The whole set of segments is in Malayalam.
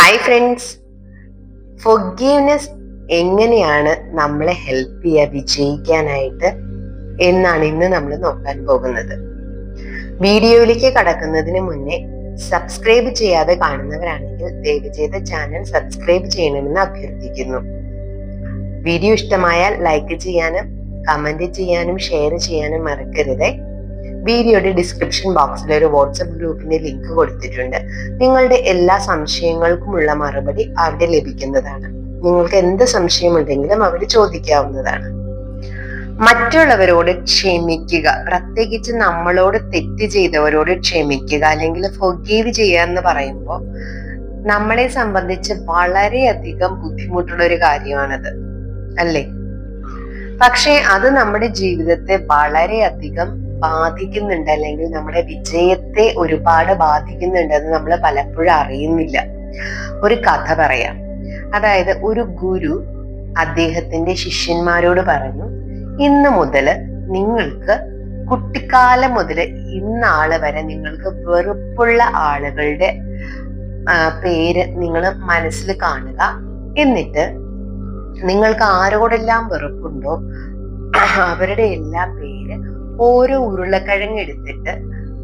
ഹായ് ഫ്രണ്ട്സ്, ഫൊർഗീവ്നെസ് എങ്ങനെയാണ് നമ്മളെ ഹെൽപ്പ് ചെയ്യുക വിജയിക്കാനായിട്ട് എന്നാണ് ഇന്ന് നമ്മൾ നോക്കാൻ പോകുന്നത്. വീഡിയോയിലേക്ക് കടക്കുന്നതിന് മുന്നേ സബ്സ്ക്രൈബ് ചെയ്യാതെ കാണുന്നവരാണെങ്കിൽ ദയവ് ചെയ്ത് ചാനൽ സബ്സ്ക്രൈബ് ചെയ്യണമെന്ന് അഭ്യർത്ഥിക്കുന്നു. വീഡിയോ ഇഷ്ടമായാൽ ലൈക്ക് ചെയ്യാനും കമന്റ് ചെയ്യാനും ഷെയർ ചെയ്യാനും മറക്കരുത്. വീഡിയോയുടെ ഡിസ്ക്രിപ്ഷൻ ബോക്സിൽ ഒരു വാട്സപ്പ് ഗ്രൂപ്പിന്റെ ലിങ്ക് കൊടുത്തിട്ടുണ്ട്. നിങ്ങളുടെ എല്ലാ സംശയങ്ങൾക്കുമുള്ള മറുപടി അവിടെ ലഭിക്കുന്നതാണ്. നിങ്ങൾക്ക് എന്ത് സംശയമുണ്ടെങ്കിലും അവിടെ ചോദിക്കാവുന്നതാണ്. മറ്റുള്ളവരോട് ക്ഷമിക്കുക, പ്രത്യേകിച്ച് നമ്മളോട് തെറ്റ് ചെയ്തവരോട് ക്ഷമിക്കുക അല്ലെങ്കിൽ ഫൊർഗീവ് ചെയ്യുക എന്ന് പറയുമ്പോൾ നമ്മളെ സംബന്ധിച്ച് വളരെയധികം ബുദ്ധിമുട്ടുള്ള ഒരു കാര്യമാണത്, അല്ലേ? പക്ഷെ അത് നമ്മുടെ ജീവിതത്തെ വളരെയധികം ബാധിക്കുന്നുണ്ട്, അല്ലെങ്കിൽ നമ്മുടെ വിജയത്തെ ഒരുപാട് ബാധിക്കുന്നുണ്ടെന്ന് നമ്മൾ പലപ്പോഴും അറിയുന്നില്ല. ഒരു കഥ പറയാം. അതായത് ഒരു ഗുരു അദ്ദേഹത്തിന്റെ ശിഷ്യന്മാരോട് പറഞ്ഞു, ഇന്ന് മുതൽ നിങ്ങൾക്ക് കുട്ടിക്കാലം മുതൽ ഇന്നാള് വരെ നിങ്ങൾക്ക് വെറുപ്പുള്ള ആളുകളുടെ പേര് നിങ്ങൾ മനസ്സിൽ കാണുക. എന്നിട്ട് നിങ്ങൾക്ക് ആരോടെല്ലാം വെറുപ്പുണ്ടോ അവരുടെ എല്ലാ പേര് ഓരോ ഉരുളക്കിഴങ്ങ് എടുത്തിട്ട്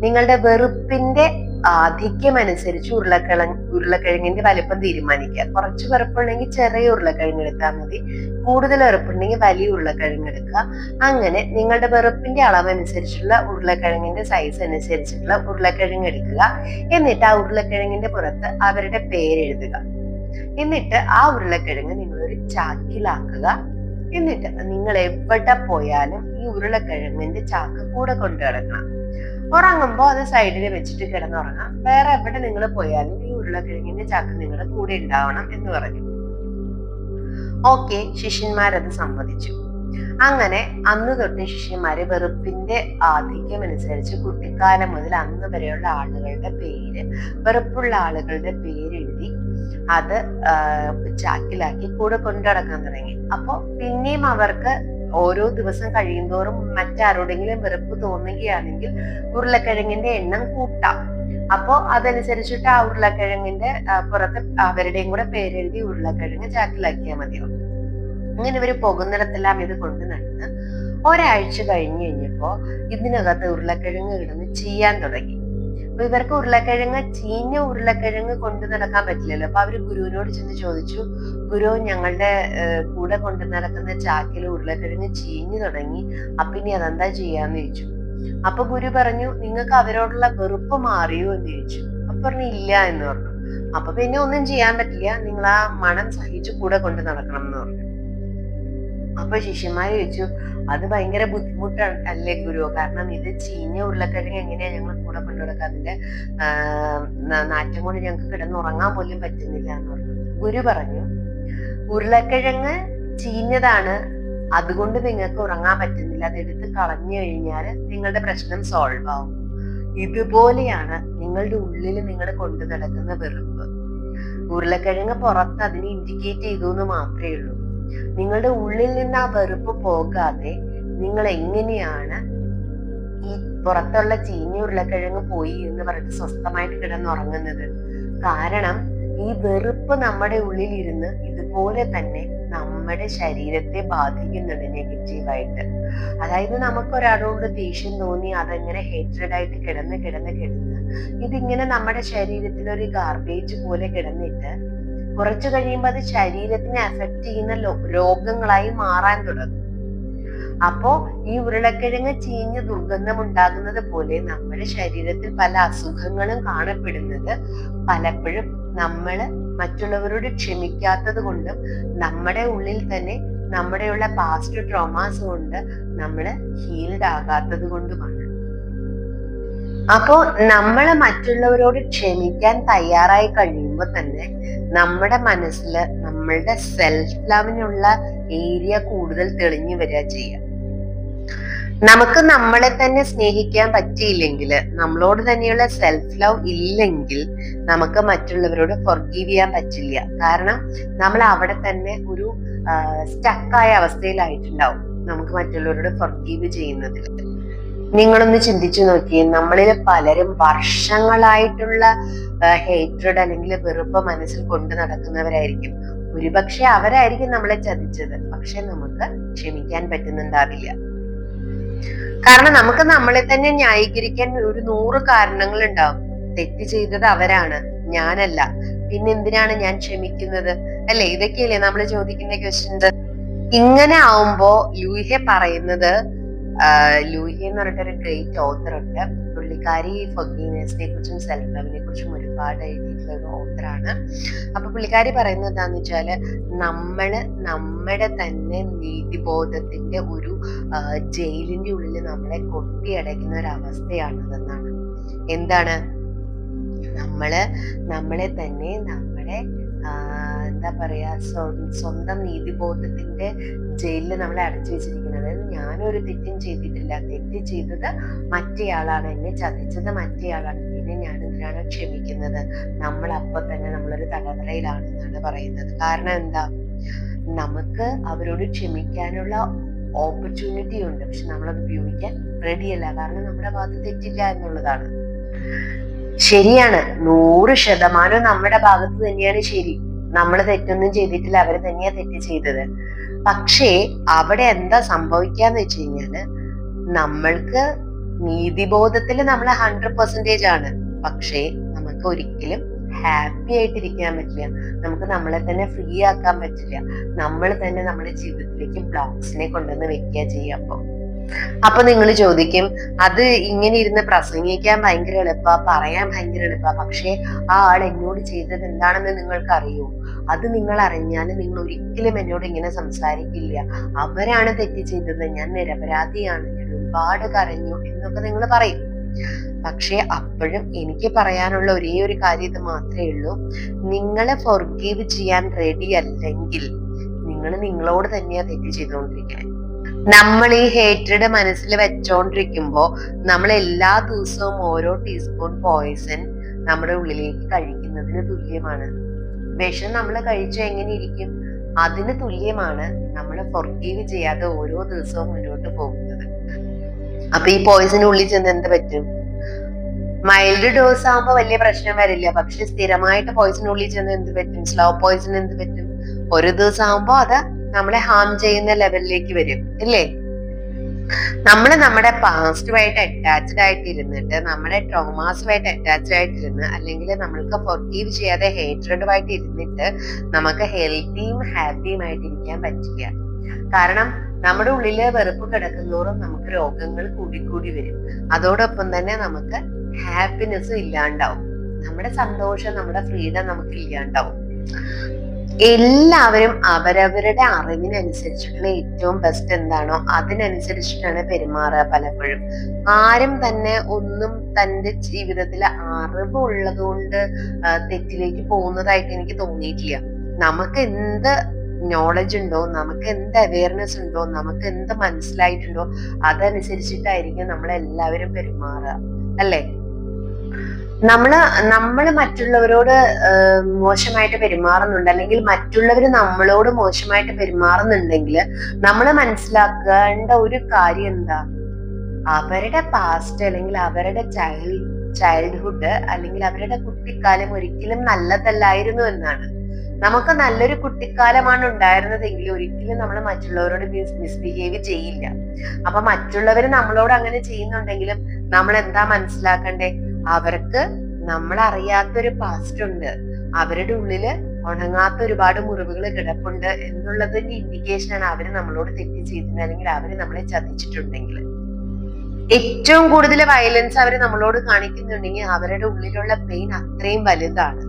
നിങ്ങളുടെ വെറുപ്പിന്റെ ആധിക്യം അനുസരിച്ച് ഉരുളക്കിഴങ്ങിന്റെ വലിപ്പം തീരുമാനിക്കുക. കുറച്ച് വെറുപ്പുണ്ടെങ്കിൽ ചെറിയ ഉരുളക്കിഴങ്ങ് എടുത്താൽ മതി, കൂടുതൽ വെറുപ്പുണ്ടെങ്കിൽ വലിയ ഉരുളക്കിഴങ്ങ് എടുക്കുക. അങ്ങനെ നിങ്ങളുടെ വെറുപ്പിന്റെ അളവനുസരിച്ചുള്ള ഉരുളക്കിഴങ്ങിന്റെ സൈസ് അനുസരിച്ചുള്ള ഉരുളക്കിഴങ്ങ് എടുക്കുക. എന്നിട്ട് ആ ഉരുളക്കിഴങ്ങിന്റെ പുറത്ത് അവരുടെ പേരെഴുതുക. എന്നിട്ട് ആ ഉരുളക്കിഴങ്ങ് നിങ്ങളൊരു ചാക്കിലാക്കുക. എന്നിട്ട് നിങ്ങൾ എവിടെ പോയാലും ഈ ഉരുളക്കിഴങ്ങിന്റെ ചാക്ക് കൂടെ കൊണ്ടു കിടക്കണം. ഉറങ്ങുമ്പോൾ അത് സൈഡിൽ വെച്ചിട്ട് കിടന്നുറങ്ങാം. വേറെ എവിടെ നിങ്ങൾ പോയാലും ഈ ഉരുളക്കിഴങ്ങിന്റെ ചാക്ക് നിങ്ങളുടെ കൂടെ ഉണ്ടാവണം എന്ന് പറഞ്ഞു. ഓക്കെ, ശിഷ്യന്മാരത് സമ്മതിച്ചു. അങ്ങനെ അന്ന് തൊട്ട് ശിഷ്യന്മാര് വെറുപ്പിന്റെ ആധിക്യം അനുസരിച്ച് കുട്ടിക്കാലം മുതൽ അന്ന് വരെയുള്ള ആളുകളുടെ പേര്, വെറുപ്പുള്ള ആളുകളുടെ പേരെഴുതി അത് ചാക്കിലാക്കി കൂടെ കൊണ്ടുനടക്കാൻ തുടങ്ങി. അപ്പൊ പിന്നെയും അവർക്ക് ഓരോ ദിവസം കഴിയുന്തോറും മറ്റാരോടെങ്കിലും വെറുപ്പ് തോന്നുകയാണെങ്കിൽ ഉരുളക്കിഴങ്ങിന്റെ എണ്ണം കൂട്ടാം. അപ്പോ അതനുസരിച്ചിട്ട് ആ ഉരുളക്കിഴങ്ങിന്റെ പുറത്ത് അവരുടെയും കൂടെ പേരെഴുതി ഉരുളക്കിഴങ്ങ് ചാക്കിലാക്കിയാൽ മതിയോ. അങ്ങനെ ഇവര് പോകുന്നിടത്തെല്ലാം ഇത് കൊണ്ടു നടന്ന് ഒരാഴ്ച കഴിഞ്ഞപ്പോ ഇതിനകത്ത് ഉരുളക്കിഴങ്ങ് കിടന്ന് ചീയാൻ തുടങ്ങി. അപ്പൊ ഇവർക്ക് ചീഞ്ഞ ഉരുളക്കിഴങ്ങ് കൊണ്ടു നടക്കാൻ പറ്റില്ലല്ലോ. അപ്പൊ അവര് ഗുരുവിനോട് ചെന്ന് ചോദിച്ചു, ഗുരു, ഞങ്ങളുടെ കൂടെ കൊണ്ടു നടക്കുന്ന ചാക്കിൽ ഉരുളക്കിഴങ്ങ് ചീഞ്ഞു തുടങ്ങി, അപ്പൊ ഇനി അതെന്താ ചെയ്യാന്ന് ചോദിച്ചു. അപ്പൊ ഗുരു പറഞ്ഞു, നിങ്ങൾക്ക് അവരോടുള്ള വെറുപ്പ് മാറിയോ എന്ന് ചോദിച്ചു. അപ്പൊ പറഞ്ഞു, ഇല്ല എന്ന് പറഞ്ഞു. അപ്പൊ പിന്നെ ഒന്നും ചെയ്യാൻ പറ്റില്ല, നിങ്ങൾ ആ മണം സഹിച്ചു കൂടെ കൊണ്ടു നടക്കണം എന്ന് പറഞ്ഞു. അപ്പൊ ശിഷ്യന്മാര് ചോദിച്ചു, അത് ഭയങ്കര ബുദ്ധിമുട്ടാണ് അല്ലേ ഗുരു? കാരണം ഇത് ചീഞ്ഞ ഉരുളക്കിഴങ്ങ് എങ്ങനെയാ ഞങ്ങൾ കൂടെ കൊണ്ടുനടക്കുക? അതിന്റെ നാറ്റം കൊണ്ട് ഞങ്ങൾക്ക് കിടന്നുറങ്ങാൻ പോലും പറ്റുന്നില്ല എന്ന് പറഞ്ഞു. ഗുരു പറഞ്ഞു, ഉരുളക്കിഴങ്ങ് ചീഞ്ഞതാണ്, അതുകൊണ്ട് നിങ്ങൾക്ക് ഉറങ്ങാൻ പറ്റുന്നില്ല. അത് എടുത്ത് കളഞ്ഞു കഴിഞ്ഞാൽ നിങ്ങളുടെ പ്രശ്നം സോൾവ് ആവും. ഇതുപോലെയാണ് നിങ്ങളുടെ ഉള്ളിൽ നിങ്ങൾ കൊണ്ടു നടക്കുന്ന വെറുപ്പ്. ഉരുളക്കിഴങ്ങ് പുറത്ത് അതിനെ ഇൻഡിക്കേറ്റ് ചെയ്തു എന്ന് മാത്രമേ ഉള്ളൂ. നിങ്ങളുടെ ഉള്ളിൽ നിന്ന് ആ വെറുപ്പ് പോകാതെ നിങ്ങൾ എങ്ങനെയാണ് ഈ പുറത്തുള്ള ചീഞ്ഞ ഉരുളക്കിഴങ്ങ് പോയി എന്ന് പറഞ്ഞിട്ട് സ്വസ്ഥമായിട്ട് കിടന്നുറങ്ങുന്നത്? കാരണം ഈ വെറുപ്പ് നമ്മുടെ ഉള്ളിൽ ഇരുന്ന് ഇതുപോലെ തന്നെ നമ്മുടെ ശരീരത്തെ ബാധിക്കുന്നുണ്ട് നെഗറ്റീവായിട്ട്. അതായത് നമുക്ക് ഒരാളോട് ദേഷ്യം തോന്നി അതെങ്ങനെ ഹേറ്റഡ് ആയിട്ട് കിടന്ന് ഇതിങ്ങനെ നമ്മുടെ ശരീരത്തിൽ ഒരു ഗാർബേജ് പോലെ കിടന്നിട്ട് കുറച്ചു കഴിയുമ്പോൾ അത് ശരീരത്തിനെ അഫക്റ്റ് ചെയ്യുന്ന രോഗങ്ങളായി മാറാൻ തുടങ്ങും. അപ്പോ ഈ ഉരുളക്കിഴങ്ങ് ചീഞ്ഞ് ദുർഗന്ധം ഉണ്ടാകുന്നത് പോലെ നമ്മുടെ ശരീരത്തിൽ പല അസുഖങ്ങളും കാണപ്പെടുന്നത് പലപ്പോഴും നമ്മള് മറ്റുള്ളവരോട് ക്ഷമിക്കാത്തത് കൊണ്ടും നമ്മുടെ ഉള്ളിൽ തന്നെ നമ്മുടെയുള്ള പാസ്റ്റ് ട്രോമാസ് കൊണ്ട് നമ്മള് ഹീൽഡ് ആകാത്തത് കൊണ്ടുമാണ്. അപ്പോ നമ്മൾ മറ്റുള്ളവരോട് ക്ഷമിക്കാൻ തയ്യാറായി കഴിയുമ്പോൾ തന്നെ നമ്മുടെ മനസ്സിൽ നമ്മളുടെ സെൽഫ് ലവിനുള്ള ഏരിയ കൂടുതൽ തെളിഞ്ഞു വരിക ചെയ്യുക. നമുക്ക് നമ്മളെ തന്നെ സ്നേഹിക്കാൻ പറ്റിയില്ലെങ്കിൽ, നമ്മളോട് തന്നെയുള്ള സെൽഫ് ലവ് ഇല്ലെങ്കിൽ നമുക്ക് മറ്റുള്ളവരോട് ഫൊർഗീവ് ചെയ്യാൻ പറ്റില്ല. കാരണം നമ്മൾ അവിടെ തന്നെ ഒരു സ്റ്റക്കായ അവസ്ഥയിലായിട്ടുണ്ടാവും നമുക്ക് മറ്റുള്ളവരോട് ഫൊർഗീവ് ചെയ്യുന്നതിൽ. നിങ്ങളൊന്ന് ചിന്തിച്ചു നോക്കിയേ, നമ്മളിൽ പലരും വർഷങ്ങളായിട്ടുള്ള ഹേറ്റ്രഡ് അല്ലെങ്കിൽ വെറുപ്പ് മനസ്സിൽ കൊണ്ടു നടക്കുന്നവരായിരിക്കും. ഒരുപക്ഷെ അവരായിരിക്കും നമ്മളെ ചതിച്ചത്, പക്ഷെ നമുക്ക് ക്ഷമിക്കാൻ പറ്റുന്നുണ്ടാവില്ല. കാരണം നമുക്ക് നമ്മളെ തന്നെ ന്യായീകരിക്കാൻ ഒരു 100 കാരണങ്ങൾ ഉണ്ടാവും. തെറ്റ് ചെയ്തത് അവരാണ്, ഞാനല്ല, പിന്നെ എന്തിനാണ് ഞാൻ ക്ഷമിക്കുന്നത്, അല്ലെ? ഇതൊക്കെയല്ലേ നമ്മൾ ചോദിക്കുന്ന ക്വസ്റ്റ്യൻസ്. ഇങ്ങനെ ആവുമ്പോ ലൂഹ്യ പറയുന്നത്, ലൂഹ്യ എന്ന് പറഞ്ഞിട്ടൊരു ഗ്രേറ്റ് ഓത്തർ ഉണ്ട്. പുള്ളിക്കാരി ഫൊർഗീവ്നെസിനെ കുറിച്ചും സെൽഫ് ലവിനെ കുറിച്ചും ഒരുപാട് എഴുതിയിട്ടുള്ള ഒരു ഓത്തറാണ്. അപ്പൊ പുള്ളിക്കാരി പറയുന്നത് എന്താന്ന് വെച്ചാല്, നമ്മുടെ തന്നെ നീതിബോധത്തിന്റെ ഒരു ജയിലിന്റെ ഉള്ളിൽ നമ്മളെ കൊട്ടിയടയ്ക്കുന്ന ഒരു അവസ്ഥയാണിതെന്നാണ്. എന്താണ്? നമ്മളെ തന്നെ നമ്മുടെ എന്താ പറയാ, സ്വന്തം നീതിബോധത്തിന്റെ ജയിലിൽ നമ്മളെ അടച്ചു വെച്ചിരിക്കുന്നത്. അതായത് ഞാനൊരു തെറ്റും ചെയ്തിട്ടില്ല, തെറ്റ് ചെയ്തത് മറ്റേയാളാണ്, എന്നെ ചതിച്ചത് മറ്റേയാളാണ്, പിന്നെ ഞാൻ എന്തിനാണ് ക്ഷമിക്കുന്നത്? അപ്പൊ തന്നെ നമ്മളൊരു തടവറയിലാണെന്നാണ് പറയുന്നത്. കാരണം എന്താ? നമുക്ക് അവരോട് ക്ഷമിക്കാനുള്ള ഓപ്പർച്യൂണിറ്റി ഉണ്ട്, പക്ഷെ നമ്മളത് ഉപയോഗിക്കാൻ റെഡിയല്ല. കാരണം നമ്മുടെ ഭാഗത്ത് തെറ്റില്ല എന്നുള്ളതാണ്. ശരിയാണ്, 100% നമ്മുടെ ഭാഗത്ത് തന്നെയാണ് ശരി. നമ്മൾ തെറ്റൊന്നും ചെയ്തിട്ടില്ല, അവര് തന്നെയാ തെറ്റ് ചെയ്തത്. പക്ഷേ അവിടെ എന്താ സംഭവിക്കാന്ന് വെച്ച് കഴിഞ്ഞാല്, നമ്മൾക്ക് നീതിബോധത്തിൽ നമ്മൾ 100% ആണ്. പക്ഷേ നമുക്ക് ഒരിക്കലും ഹാപ്പി ആയിട്ടിരിക്കാൻ പറ്റില്ല. നമുക്ക് നമ്മളെ തന്നെ ഫ്രീ ആക്കാൻ പറ്റില്ല. നമ്മൾ തന്നെ നമ്മുടെ ജീവിതത്തിലേക്ക് ബ്ലോക്സിനെ കൊണ്ടുവന്ന് വെക്കുക ചെയ്യാം. അപ്പൊ നിങ്ങൾ ചോദിക്കും, അത് ഇങ്ങനെ ഇരുന്ന് പ്രസംഗിക്കാൻ ഭയങ്കര എളുപ്പാ, പറയാൻ ഭയങ്കര എളുപ്പാ, പക്ഷെ ആ ആൾ എന്നോട് ചെയ്തത് എന്താണെന്ന് നിങ്ങൾക്ക് അറിയോ? അത് നിങ്ങൾ അറിഞ്ഞാൽ നിങ്ങൾ ഒരിക്കലും എന്നോട് ഇങ്ങനെ സംസാരിക്കില്ല. അവരാണ് തെറ്റ് ചെയ്തത്, ഞാൻ നിരപരാധിയാണ്, ഞാൻ ഒരുപാട് കരഞ്ഞു എന്നൊക്കെ നിങ്ങൾ പറയും. പക്ഷെ അപ്പോഴും എനിക്ക് പറയാനുള്ള ഒരേ ഒരു കാര്യം ഇത് മാത്രമേ ഉള്ളൂ. നിങ്ങളെ ഫൊർഗീവ് ചെയ്യാൻ റെഡി അല്ലെങ്കിൽ നിങ്ങൾ നിങ്ങളോട് തന്നെയാ തെറ്റ് ചെയ്തുകൊണ്ടിരിക്കുന്നത്. നമ്മൾ ഈ ഹേറ്റഡ് മനസ്സിൽ വെച്ചോണ്ടിരിക്കുമ്പോ നമ്മൾ എല്ലാ ദിവസവും ഓരോ ടീസ്പൂൺ പോയിസൺ നമ്മുടെ ഉള്ളിലേക്ക് കഴിക്കുന്നതിന് തുല്യമാണ്. വിഷം നമ്മൾ കഴിച്ച എങ്ങനെ ഇരിക്കും? അതിന് തുല്യമാണ് നമ്മൾ ഫൊർഗീവ് ചെയ്യാതെ ഓരോ ദിവസവും മുന്നോട്ട് പോകുന്നത്. അപ്പൊ ഈ പോയിസൺ ഉള്ളിൽ ചെന്ന് എന്ത് പറ്റും? മൈൽഡ് ഡോസ് ആകുമ്പോ വലിയ പ്രശ്നം വരില്ല, പക്ഷെ സ്ഥിരമായിട്ട് പോയിസൺ ഉള്ളിൽ ചെന്ന് എന്ത് പറ്റും? സ്ലോ പോയിസൺ എന്ത് പറ്റും? ഒരു ദിവസം ആകുമ്പോ അത് നമ്മളെ ഹാം ചെയ്യുന്ന ലെവലിലേക്ക് വരും, ഇല്ലേ? നമ്മുടെ പാസ്റ്റുമായിട്ട് അറ്റാച്ച്ഡ് ആയിട്ട് ഇരുന്നിട്ട്, നമ്മുടെ ട്രോമാസുമായിട്ട് അറ്റാച്ച്ഡ് ആയിട്ടിരുന്ന്, അല്ലെങ്കിൽ നമ്മൾക്ക് ഫൊർഗീവ് ചെയ്യാതെ ഹേറ്റ്രഡുമായിട്ട് ഇരുന്നിട്ട് നമുക്ക് ഹെൽത്തിയും ഹാപ്പിയും ആയിട്ട് ഇരിക്കാൻ പറ്റില്ല. കാരണം നമ്മുടെ ഉള്ളില് വെറുപ്പ് കിടക്കുന്നതോറും നമുക്ക് രോഗങ്ങൾ കൂടിക്കൂടി വരും. അതോടൊപ്പം തന്നെ നമുക്ക് ഹാപ്പിനെസ്സും ഇല്ലാണ്ടാവും, നമ്മുടെ സന്തോഷം, നമ്മുടെ ഫ്രീഡം നമുക്ക് ഇല്ലാണ്ടാവും. എല്ലാവരും അവരവരുടെ അറിവിനനുസരിച്ചിട്ടുള്ള ഏറ്റവും ബെസ്റ്റ് എന്താണോ അതിനനുസരിച്ചിട്ടാണ് പെരുമാറുക. പലപ്പോഴും ആരും തന്നെ ഒന്നും തന്റെ ജീവിതത്തിൽ അറിവുള്ളത് കൊണ്ട് തെറ്റിലേക്ക് പോകുന്നതായിട്ട് എനിക്ക് തോന്നിയിട്ടില്ല. നമുക്ക് എന്ത് നോളജ് ഉണ്ടോ, നമുക്ക് എന്ത് അവയർനെസ് ഉണ്ടോ, നമുക്ക് എന്ത് മനസ്സിലായിട്ടുണ്ടോ അതനുസരിച്ചിട്ടായിരിക്കും നമ്മളെല്ലാവരും പെരുമാറുക, അല്ലേ? നമ്മള് മറ്റുള്ളവരോട് മോശമായിട്ട് പെരുമാറുന്നുണ്ട്, അല്ലെങ്കിൽ മറ്റുള്ളവർ നമ്മളോട് മോശമായിട്ട് പെരുമാറുന്നുണ്ടെങ്കിൽ നമ്മൾ മനസ്സിലാക്കേണ്ട ഒരു കാര്യം എന്താ? അവരുടെ പാസ്റ്റ് അല്ലെങ്കിൽ അവരുടെ ചൈൽഡ്ഹുഡ് അല്ലെങ്കിൽ അവരുടെ കുട്ടിക്കാലം ഒരിക്കലും നല്ലതല്ലായിരുന്നു എന്നാണ്. നമുക്ക് നല്ലൊരു കുട്ടിക്കാലമാണ് ഉണ്ടായിരുന്നതെങ്കിൽ ഒരിക്കലും നമ്മൾ മറ്റുള്ളവരോട് മിസ്ബിഹേവ് ചെയ്യില്ല. അപ്പൊ മറ്റുള്ളവർ നമ്മളോട് അങ്ങനെ ചെയ്യുന്നുണ്ടെങ്കിലും നമ്മൾ എന്താ മനസ്സിലാക്കണ്ടേ? അവർക്ക് നമ്മൾ അറിയാത്തൊരു പാസ്റ്റ് ഉണ്ട്, അവരുടെ ഉള്ളില് ഉണങ്ങാത്ത ഒരുപാട് മുറിവുകൾ കിടപ്പുണ്ട് എന്നുള്ളതിന്റെ ഇൻഡിക്കേഷൻ ആണ് അവര് നമ്മളോട് തെറ്റ് ചെയ്തിട്ടുണ്ട്, അല്ലെങ്കിൽ അവര് നമ്മളെ ചതിച്ചിട്ടുണ്ടെങ്കിൽ. ഏറ്റവും കൂടുതൽ വയലൻസ് അവര് നമ്മളോട് കാണിക്കുന്നുണ്ടെങ്കിൽ അവരുടെ ഉള്ളിലുള്ള പെയിൻ അത്രയും വലുതാണ്.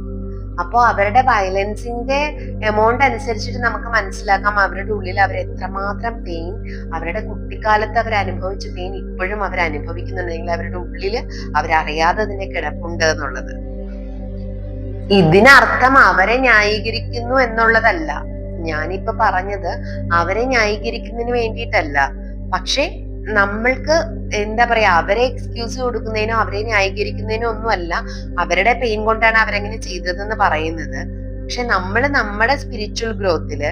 അപ്പോൾ അവരുടെ വയലൻസിന്റെ എമൗണ്ട് അനുസരിച്ചിട്ട് നമുക്ക് മനസ്സിലാക്കാം അവരുടെ ഉള്ളിൽ അവർ എത്രമാത്രം പെയിൻ, അവരുടെ കുട്ടിക്കാലത്ത് അവർ അനുഭവിച്ച പെയിൻ ഇപ്പോഴും അവർ അനുഭവിക്കുന്നുണ്ടെങ്കിൽ അവരുടെ ഉള്ളിൽ അവരറിയാതെ തന്നെ കിടപ്പുണ്ട് എന്നുള്ളത്. ഇതിനർത്ഥം അവരെ ന്യായീകരിക്കുന്നു എന്നുള്ളതല്ല. ഞാനിപ്പോ പറഞ്ഞത് അവരെ ന്യായീകരിക്കുന്നതിന് വേണ്ടിയിട്ടല്ല, പക്ഷെ നമ്മൾക്ക് എന്താ പറയാ, അവരെ എക്സ്ക്യൂസ് കൊടുക്കുന്നതിനോ അവരെ ന്യായീകരിക്കുന്നതിനോ ഒന്നുമല്ല. അവരുടെ പെയിൻ കൊണ്ടാണ് അവരെങ്ങനെ ചെയ്തതെന്ന് പറയുന്നത്. പക്ഷെ നമ്മുടെ സ്പിരിച്വൽ ഗ്രോത്തില്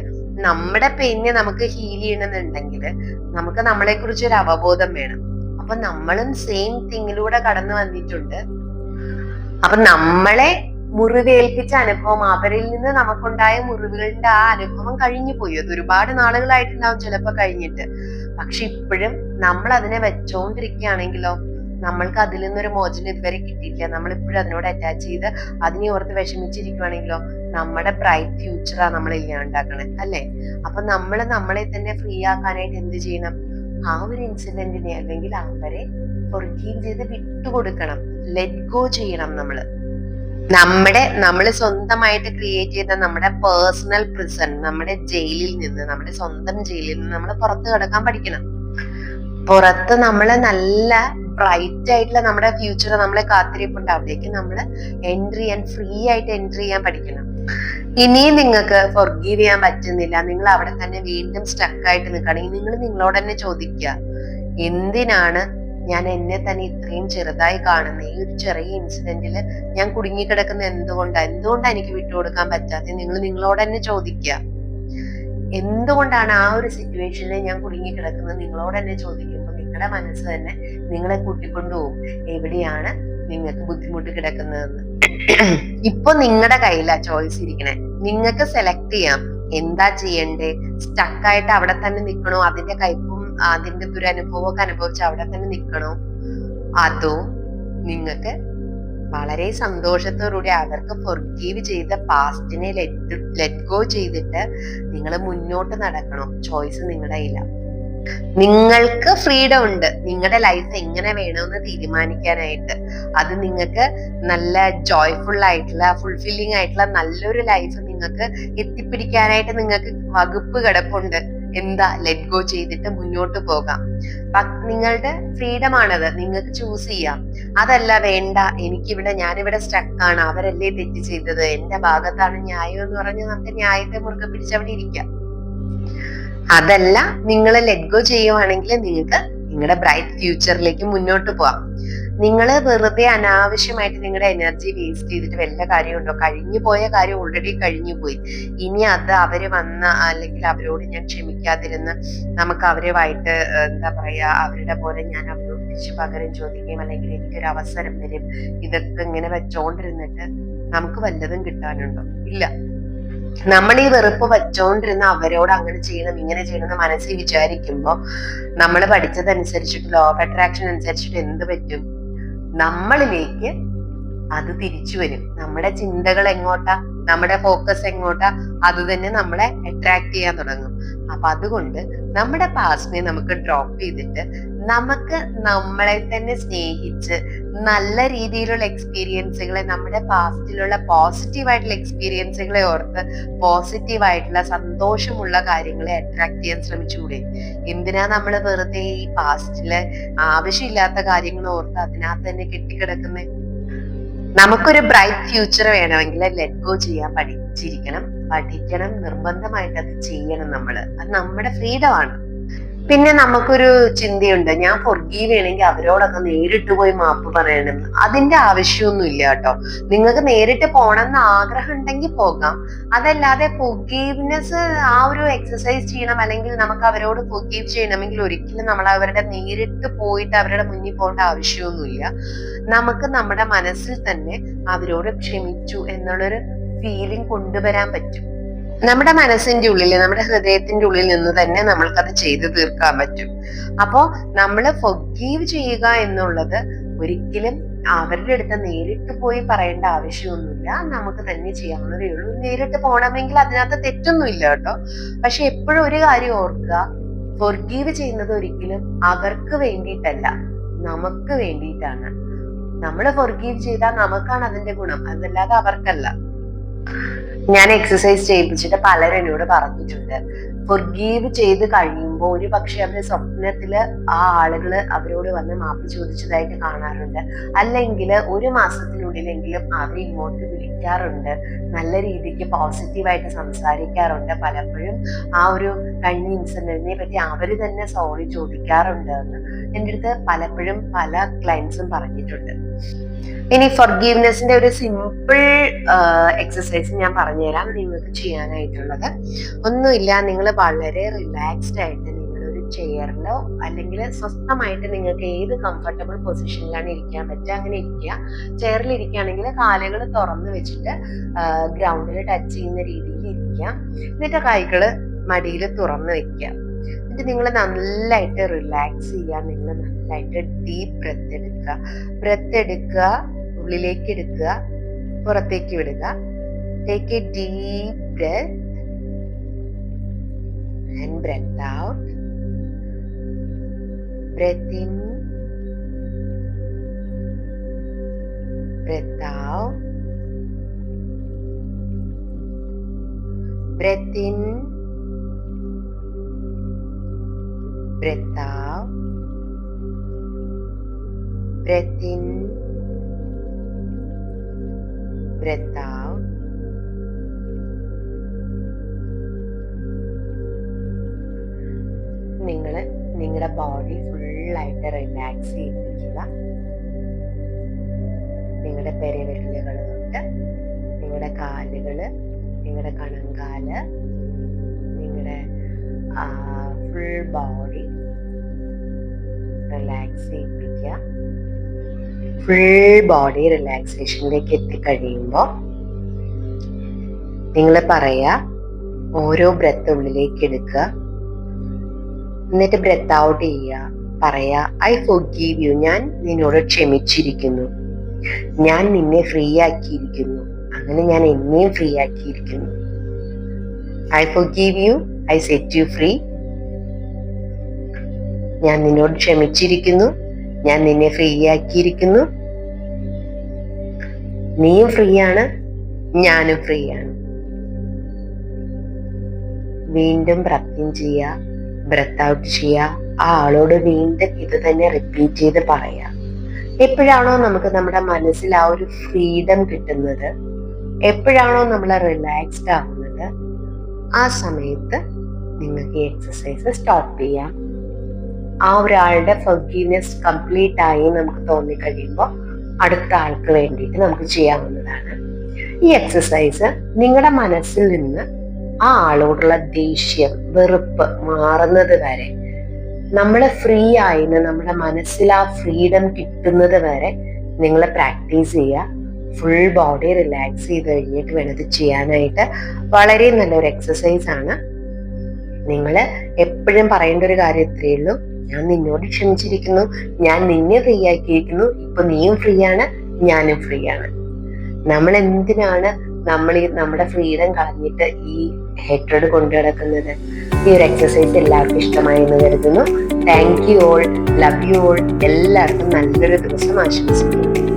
നമ്മുടെ പെയിനെ നമുക്ക് ഹീൽ ചെയ്യണമെന്നുണ്ടെങ്കിൽ നമുക്ക് നമ്മളെ കുറിച്ച് ഒരു അവബോധം വേണം. അപ്പൊ നമ്മളും സെയിം തിങ്ങിലൂടെ കടന്നു വന്നിട്ടുണ്ട്. അപ്പൊ നമ്മളെ മുറിവേൽപ്പിച്ച അനുഭവം, അവരിൽ നിന്ന് നമുക്കുണ്ടായ മുറിവുകളുടെ ആ അനുഭവം കഴിഞ്ഞു പോയി. അത് ഒരുപാട് നാളുകളായിട്ടുണ്ടാവും ചിലപ്പോ കഴിഞ്ഞിട്ട്. പക്ഷെ ഇപ്പോഴും നമ്മൾ അതിനെ വെച്ചോണ്ടിരിക്കുകയാണെങ്കിലോ, നമ്മൾക്ക് അതിൽ നിന്നൊരു മോചനം ഇതുവരെ കിട്ടിയിട്ടില്ല, നമ്മളിപ്പോഴും അതിനോട് അറ്റാച്ച് ചെയ്ത് അതിനെ ഓർത്ത് വിഷമിച്ചിരിക്കുവാണെങ്കിലോ, നമ്മുടെ ബ്രൈറ്റ് ഫ്യൂച്ചറാ നമ്മൾ ഇല്ലാണ്ടാക്കണേ, അല്ലെ? അപ്പൊ നമ്മൾ നമ്മളെ തന്നെ ഫ്രീ ആക്കാനായിട്ട് എന്ത് ചെയ്യണം? ആ ഒരു ഇൻസിഡന്റിനെ അല്ലെങ്കിൽ അവരെ ഫോർഗീവ് ചെയ്ത് വിട്ടുകൊടുക്കണം, ലെറ്റ് ഗോ ചെയ്യണം. നമ്മൾ സ്വന്തമായിട്ട് ക്രിയേറ്റ് ചെയ്ത നമ്മുടെ പേഴ്സണൽ പ്രിസൺ, നമ്മുടെ ജയിലിൽ നിന്ന്, നമ്മുടെ സ്വന്തം ജയിലിൽ നിന്ന് നമ്മൾ പുറത്ത് കിടക്കാൻ പഠിക്കണം. പുറത്ത് നമ്മള് നല്ല ബ്രൈറ്റ് ആയിട്ടുള്ള നമ്മുടെ ഫ്യൂച്ചർ നമ്മളെ കാത്തിരിപ്പുണ്ട്. അവിടേക്ക് നമ്മൾ ഫ്രീ ആയിട്ട് എൻട്രി ചെയ്യാൻ പഠിക്കണം. ഇനിയും നിങ്ങൾക്ക് ഫോർഗീവ് ചെയ്യാൻ പറ്റുന്നില്ല, നിങ്ങൾ അവിടെ തന്നെ വീണ്ടും സ്റ്റക്കായിട്ട് നിൽക്കുകയാണെങ്കിൽ നിങ്ങൾ നിങ്ങളോട് തന്നെ ചോദിക്കുക, എന്തിനാണ് ഞാൻ എന്നെ തന്നെ ഇത്രയും ചെറുതായി കാണുന്നത്? ഈ ഒരു ചെറിയ ഇൻസിഡന്റിൽ ഞാൻ കുടുങ്ങിക്കിടക്കുന്ന എന്തുകൊണ്ടാണ് എനിക്ക് വിട്ടുകൊടുക്കാൻ പറ്റാത്തത്? നിങ്ങൾ നിങ്ങളോട് തന്നെ ചോദിക്കുക, എന്തുകൊണ്ടാണ് ആ ഒരു സിറ്റുവേഷനിൽ ഞാൻ കുടുങ്ങിക്കിടക്കുന്നത്? നിങ്ങളോട് തന്നെ ചോദിക്കുമ്പോൾ നിങ്ങളുടെ മനസ്സ് തന്നെ നിങ്ങളെ കൂട്ടിക്കൊണ്ടുപോകും എവിടെയാണ് നിങ്ങൾക്ക് ബുദ്ധിമുട്ട് കിടക്കുന്നതെന്ന്. ഇപ്പൊ നിങ്ങളുടെ കയ്യിലാ ചോയ്സ് ഇരിക്കണേ. നിങ്ങൾക്ക് സെലക്ട് ചെയ്യാം എന്താ ചെയ്യണ്ടേ. സ്റ്റക്കായിട്ട് അവിടെ തന്നെ നിൽക്കണോ, അതിന്റെ കയ്പും അതിന്റെ ദുരനുഭവമൊക്കെ അനുഭവിച്ച് അവിടെ തന്നെ നിൽക്കണോ, അതോ നിങ്ങൾക്ക് വളരെ സന്തോഷത്തോടുകൂടി അവർക്ക് ഫോർഗീവ് ചെയ്ത പാസ്റ്റിനെ ലെറ്റ് ഗോ ചെയ്തിട്ട് നിങ്ങൾ മുന്നോട്ട് നടക്കണം? ചോയ്സ് നിങ്ങളുടെ കയ്യിലാണ്. നിങ്ങൾക്ക് ഫ്രീഡം ഉണ്ട് നിങ്ങളുടെ ലൈഫ് എങ്ങനെ വേണമെന്ന് തീരുമാനിക്കാനായിട്ട്. അത് നിങ്ങൾക്ക് നല്ല ജോയ്ഫുൾ ആയിട്ടുള്ള, ഫുൾഫില്ലിംഗ് ആയിട്ടുള്ള നല്ലൊരു ലൈഫ് നിങ്ങൾക്ക് എത്തിപ്പിടിക്കാനായിട്ട് നിങ്ങൾക്ക് വകുപ്പ് കിടപ്പുണ്ട്. എന്താ? ലെറ്റ് ഗോ ചെയ്തിട്ട് മുന്നോട്ട് പോകാം. നിങ്ങളുടെ ഫ്രീഡം ആണത്, നിങ്ങൾക്ക് ചൂസ് ചെയ്യാം. അതല്ല, വേണ്ട ഞാനിവിടെ സ്റ്റക്കാണ്, അവരല്ലേ തെറ്റ് ചെയ്തത്, എന്റെ ഭാഗത്താണ് ന്യായം എന്ന് പറഞ്ഞ് നമുക്ക് ന്യായത്തെ മുറുകെ പിടിച്ചവിടെ ഇരിക്കാം. അതല്ല, നിങ്ങൾ ലെറ്റ് ഗോ ചെയ്യുവാണെങ്കിൽ നിങ്ങൾക്ക് നിങ്ങളുടെ ബ്രൈറ്റ് ഫ്യൂച്ചറിലേക്ക് മുന്നോട്ട് പോവാം. നിങ്ങൾ വെറുതെ അനാവശ്യമായിട്ട് നിങ്ങളുടെ എനർജി വേസ്റ്റ് ചെയ്തിട്ട് വല്ല കാര്യമുണ്ടോ? കഴിഞ്ഞു പോയ കാര്യം ഓൾറെഡി കഴിഞ്ഞു പോയി. ഇനി അത് അവര് വന്ന, അല്ലെങ്കിൽ അവരോട് ഞാൻ ക്ഷമിക്കാതിരുന്ന് നമുക്ക് അവരുമായിട്ട് എന്താ പറയാ, അവരുടെ പോലെ ഞാൻ അവരോട് തിരിച്ചു പകരം ചോദിക്കുകയും അല്ലെങ്കിൽ എനിക്കൊരു അവസരം വരും, ഇതൊക്കെ ഇങ്ങനെ വെച്ചോണ്ടിരുന്നിട്ട് നമുക്ക് വല്ലതും കിട്ടാനുണ്ടോ? ഇല്ല. നമ്മൾ ഈ വെറുപ്പ് വെച്ചോണ്ടിരുന്ന അവരോട് അങ്ങനെ ചെയ്യണം ഇങ്ങനെ ചെയ്യണം എന്ന് മനസ്സിൽ വിചാരിക്കുമ്പോ നമ്മൾ പഠിച്ചതനുസരിച്ചിട്ട്, ലോ ഓഫ് അട്രാക്ഷൻ അനുസരിച്ചിട്ട് എന്ത് പറ്റും? നമ്മളിലേക്ക് അത് തിരിച്ചു വരും. നമ്മുടെ ചിന്തകൾ എങ്ങോട്ടാ, നമ്മുടെ ഫോക്കസ് എങ്ങോട്ടാ, അത് തന്നെ നമ്മളെ അട്രാക്ട് ചെയ്യാൻ തുടങ്ങും. അപ്പൊ അതുകൊണ്ട് നമ്മുടെ പാസ്റ്റിനെ നമുക്ക് ഡ്രോപ്പ് ചെയ്തിട്ട് നമുക്ക് നമ്മളെ തന്നെ സ്നേഹിച്ച് നല്ല രീതിയിലുള്ള എക്സ്പീരിയൻസുകളെ, നമ്മുടെ പാസ്റ്റിലുള്ള പോസിറ്റീവായിട്ടുള്ള എക്സ്പീരിയൻസുകളെ ഓർത്ത് പോസിറ്റീവായിട്ടുള്ള സന്തോഷമുള്ള കാര്യങ്ങളെ അട്രാക്ട് ചെയ്യാൻ ശ്രമിച്ചുകൂടെ? എന്തിനാ നമ്മൾ വെറുതെ ഈ പാസ്റ്റില് ആവശ്യമില്ലാത്ത കാര്യങ്ങൾ ഓർത്ത് അതിനകത്ത് തന്നെ കെട്ടിക്കിടക്കുന്നേ? നമുക്കൊരു ബ്രൈറ്റ് ഫ്യൂച്ചർ വേണമെങ്കിൽ ലെറ്റ് ഗോ ചെയ്യാൻ പഠിക്കണം, നിർബന്ധമായിട്ട് അത് ചെയ്യണം. അത് നമ്മുടെ ഫ്രീഡം ആണ്. പിന്നെ നമുക്കൊരു ചിന്തയുണ്ട്, ഞാൻ ഫോർഗീവ് ചെയ്യണമെങ്കിൽ അവരോടൊക്കെ നേരിട്ട് പോയി മാപ്പ് പറയണം. അതിന്റെ ആവശ്യമൊന്നും ഇല്ല കേട്ടോ. നിങ്ങൾക്ക് നേരിട്ട് പോകണമെന്ന് ആഗ്രഹം ഉണ്ടെങ്കിൽ പോകാം. അതല്ലാതെ ഫോർഗീവ്നെസ് ആ ഒരു എക്സസൈസ് ചെയ്യണം, അല്ലെങ്കിൽ നമുക്ക് അവരോട് ഫോർഗീവ് ചെയ്യണമെങ്കിൽ ഒരിക്കലും നമ്മൾ അവരുടെ നേരിട്ട് പോയിട്ട് അവരുടെ മുന്നിൽ പോകേണ്ട ആവശ്യമൊന്നുമില്ല. നമുക്ക് നമ്മുടെ മനസ്സിൽ തന്നെ അവരോട് ക്ഷമിച്ചു എന്നുള്ളൊരു ഫീലിംഗ് കൊണ്ടുവരാൻ പറ്റും. നമ്മുടെ മനസ്സിന്റെ ഉള്ളിൽ, നമ്മുടെ ഹൃദയത്തിന്റെ ഉള്ളിൽ നിന്ന് തന്നെ നമ്മൾക്കത് ചെയ്തു തീർക്കാൻ പറ്റും. അപ്പോ നമ്മൾ ഫോർഗീവ് ചെയ്യുക എന്നുള്ളത് ഒരിക്കലും അവരുടെ അടുത്ത് നേരിട്ട് പോയി പറയേണ്ട ആവശ്യമൊന്നുമില്ല, നമുക്ക് തന്നെ ചെയ്യാവുന്നതേ ഉള്ളൂ. നേരിട്ട് പോകണമെങ്കിൽ അതിനകത്ത് തെറ്റൊന്നുമില്ല കേട്ടോ. പക്ഷെ എപ്പോഴും ഒരു കാര്യം ഓർക്കുക, ഫോർഗീവ് ചെയ്യുന്നത് ഒരിക്കലും അവർക്ക് വേണ്ടിയിട്ടല്ല, നമുക്ക് വേണ്ടിയിട്ടാണ്. നമ്മൾ ഫോർഗീവ് ചെയ്താൽ നമുക്കാണ് അതിന്റെ ഗുണം, അതല്ലാതെ അവർക്കല്ല. ഞാൻ എക്സസൈസ് ചെയ്യിപ്പിച്ചിട്ട് പലരും എന്നോട് പറഞ്ഞിട്ടുണ്ട്, ഫോർഗീവ് ചെയ്ത് കഴിയുമ്പോൾ ഒരു പക്ഷെ അവരുടെ സ്വപ്നത്തില് ആ ആളുകള് അവരോട് വന്ന് മാപ്പ് ചോദിച്ചതായിട്ട് കാണാറുണ്ട്. അല്ലെങ്കിൽ ഒരു മാസത്തിനുള്ളിലെങ്കിലും അവർ ഇങ്ങോട്ട് വിളിക്കാറുണ്ട്, നല്ല രീതിക്ക് പോസിറ്റീവായിട്ട് സംസാരിക്കാറുണ്ട്. പലപ്പോഴും ആ ഒരു കഴിഞ്ഞ ഇൻസിഡന്റിനെ പറ്റി അവര് തന്നെ സോറി ചോദിക്കാറുണ്ട് എന്ന് എൻ്റെ അടുത്ത് പലപ്പോഴും പല ക്ലയൻസും പറഞ്ഞിട്ടുണ്ട്. ഇനി ഫോർഗീവ്നെസിന്റെ ഒരു സിമ്പിൾ എക്സസൈസ് ഞാൻ പറഞ്ഞുതരാം നിങ്ങൾക്ക് ചെയ്യാനായിട്ടുള്ളത്. ഒന്നുമില്ല, നിങ്ങൾ വളരെ റിലാക്സ്ഡ് ആയിട്ട് നിങ്ങളൊരു ചെയറിലോ അല്ലെങ്കിൽ സ്വസ്ഥമായിട്ട് നിങ്ങൾക്ക് ഏത് കംഫർട്ടബിൾ പൊസിഷനിലാണ് ഇരിക്കാൻ പറ്റുക അങ്ങനെ ഇരിക്കുക. ചെയറിൽ ഇരിക്കുകയാണെങ്കിൽ കാലുകൾ തുറന്ന് വെച്ചിട്ട് ഗ്രൗണ്ടിൽ ടച്ച് ചെയ്യുന്ന രീതിയിൽ ഇരിക്കുക. എന്നിട്ട് കൈകൾ മടിയിൽ തുറന്ന് വെക്കുക. എന്നിട്ട് നിങ്ങൾ നന്നായിട്ട് റിലാക്സ് ചെയ്യുക. നിങ്ങൾ നന്നായിട്ട് ഡീപ്പ് ബ്രെത്ത് എടുക്കുക, ഉള്ളിലേക്ക് എടുക്കുക, പുറത്തേക്ക് വിടുക. Take a deep breath and breath out. Breath in, breath out. Breath in, breath out. Breath in, breath out. നിങ്ങൾ നിങ്ങളുടെ ബോഡി ഫുള്ളായിട്ട് റിലാക്സ് ചെയ്യിപ്പിക്കുക. നിങ്ങളുടെ പെരവിരലുകൾ കൊണ്ട് നിങ്ങളുടെ കാലുകൾ, നിങ്ങളുടെ കണങ്കാല്, നിങ്ങളുടെ ഫുൾ ബോഡി റിലാക്സ് ചെയ്യിപ്പിക്കുക. ഫുൾ ബോഡി റിലാക്സേഷനിലേക്ക് എത്തിക്കഴിയുമ്പോൾ നിങ്ങൾ പറയുക, ഓരോ ബ്രെത്ത് ഉള്ളിലേക്ക് എടുക്കുക, എന്നിട്ട് ബ്രെത്ത് ഔട്ട് ചെയ്യുക. പറയാ, ഐ ഫോർഗീവ് യു, ഞാൻ നിന്നോട് ക്ഷമിച്ചിരിക്കുന്നു, ഞാൻ നിന്നെ ഫ്രീ ആക്കിയിരിക്കുന്നു, അങ്ങനെ ഞാൻ എന്നെയും ഫ്രീ ആക്കിയിരിക്കുന്നു. I forgive you, I set you free. ഞാൻ നിന്നോട് ക്ഷമിച്ചിരിക്കുന്നു, ഞാൻ നിന്നെ ഫ്രീ ആക്കിയിരിക്കുന്നു. നീയും ഫ്രീ ആണ്, ഞാനും ഫ്രീ ആണ്. വീണ്ടും പ്രത്യം ചെയ്യുക, ബ്രെത്ത് ഔട്ട് ചെയ്യുക. ആ ആളോട് വീണ്ടും ഇത് തന്നെ റിപ്പീറ്റ് ചെയ്ത് പറയാം. എപ്പോഴാണോ നമുക്ക് നമ്മുടെ മനസ്സിൽ ആ ഒരു ഫ്രീഡം കിട്ടുന്നത്, എപ്പോഴാണോ നമ്മൾ റിലാക്സ്ഡ് ആവുന്നത്, ആ സമയത്ത് നിങ്ങൾക്ക് ഈ എക്സസൈസ് സ്റ്റോപ്പ് ചെയ്യാം. ആ ഒരാളുടെ ഫർഗീവ്നെസ് കംപ്ലീറ്റ് ആയി നമുക്ക് തോന്നിക്കഴിയുമ്പോൾ അടുത്ത ആൾക്ക് വേണ്ടിയിട്ട് നമുക്ക് ചെയ്യാവുന്നതാണ്. ഈ എക്സസൈസ് നിങ്ങളുടെ മനസ്സിൽ നിന്ന് ആ ആളോടുള്ള ദേഷ്യം, വെറുപ്പ് മാറുന്നത് വരെ, നമ്മൾ ഫ്രീ ആയിന്ന് നമ്മുടെ മനസ്സിൽ ആ ഫ്രീഡം കിട്ടുന്നത് വരെ നിങ്ങൾ പ്രാക്ടീസ് ചെയ്യുക. ഫുൾ ബോഡി റിലാക്സ് ചെയ്ത് കഴിഞ്ഞിട്ട് വേണം ഇത് ചെയ്യാനായിട്ട്. വളരെ നല്ലൊരു എക്സസൈസ് ആണ്. നിങ്ങൾ എപ്പോഴും പറയേണ്ട ഒരു കാര്യം ഇത്രയേ ഉള്ളൂ, ഞാൻ നിന്നോട് ക്ഷമിച്ചിരിക്കുന്നു, ഞാൻ നിന്നെ ഫ്രീ ആക്കിയിരിക്കുന്നു, ഇപ്പൊ നീയും ഫ്രീ ആണ്, ഞാനും ഫ്രീ ആണ്. നമ്മൾ എന്തിനാണ് നമ്മുടെ ഫ്രീഡം കളഞ്ഞിട്ട് ഈ ഹേറ്റ്രഡ് കൊണ്ടു നടക്കുന്നത്? ഈ ഒരു എക്സസൈസ് എല്ലാവർക്കും ഇഷ്ടമായി എന്ന് കരുതുന്നു. Thank you all, love you all. എല്ലാവർക്കും നല്ലൊരു ദിവസം ആശംസിക്കുന്നു.